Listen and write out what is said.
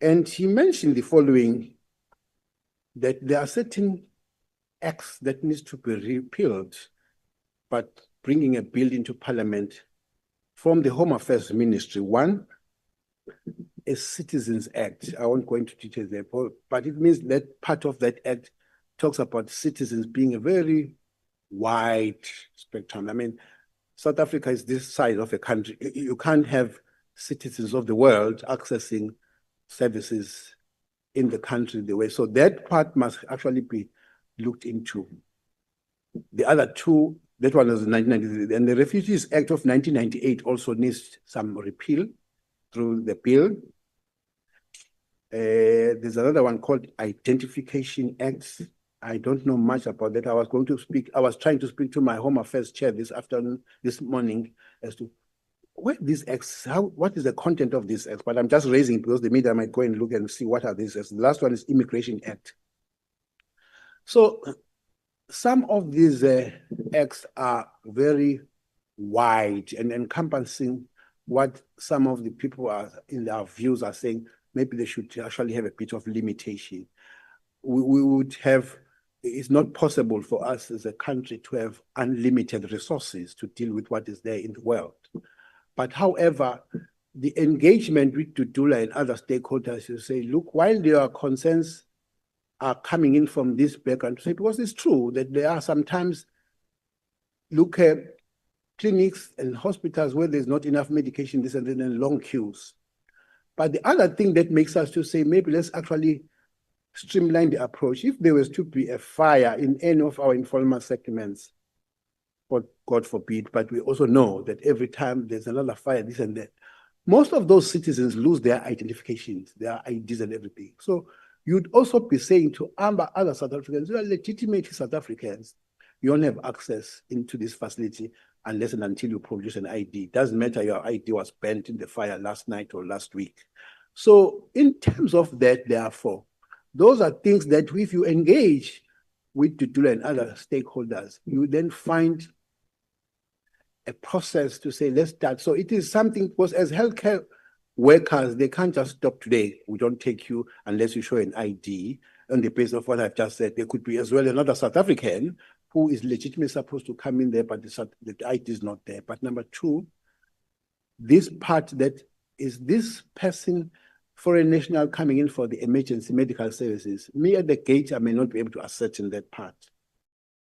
And he mentioned the following, that there are certain acts that needs to be repealed, but bringing a bill into Parliament from the Home Affairs Ministry. One, a Citizens Act. I won't go into details there, but it means that part of that act talks about citizens being a very wide spectrum. I mean, South Africa is this size of a country. You can't have citizens of the world accessing services in the country the way. So that part must actually be looked into. The other two, that one was in 1993, and the Refugees Act of 1998 also needs some repeal through the bill. There's another one called Identification Acts. I don't know much about that. I was trying to speak to my Home Affairs chair this morning, as to what these acts, what is the content of these acts? But I'm just raising it because the media might go and look and see what are these acts. The last one is Immigration Act. So some of these acts are very wide and encompassing what some of the people are in their views are saying. Maybe they should actually have a bit of limitation. We would have, it's not possible for us as a country to have unlimited resources to deal with what is there in the world. But however, the engagement with Dhlomo and other stakeholders to say, look, while there are concerns are coming in from this background, because it's true that there are sometimes, look at clinics and hospitals where there's not enough medication, this and then long queues. But the other thing that makes us to say, maybe let's actually streamline the approach. If there was to be a fire in any of our informal settlements, God forbid, but we also know that every time there's another fire, this and that, most of those citizens lose their identifications, their IDs and everything. So you'd also be saying to other South Africans, you are legitimate South Africans, you don't have access into this facility unless and until you produce an ID. It doesn't matter your ID was burnt in the fire last night or last week. So in terms of that, therefore, those are things that if you engage with Dhlomo and other stakeholders, you then find a process to say, let's start. So it is something, because as healthcare workers, they can't just stop today. We don't take you unless you show an ID. On the basis of what I've just said, there could be as well another South African who is legitimately supposed to come in there, but the ID is not there. But number two, this part that is this person, foreign national coming in for the emergency medical services, me at the gate, I may not be able to ascertain that part.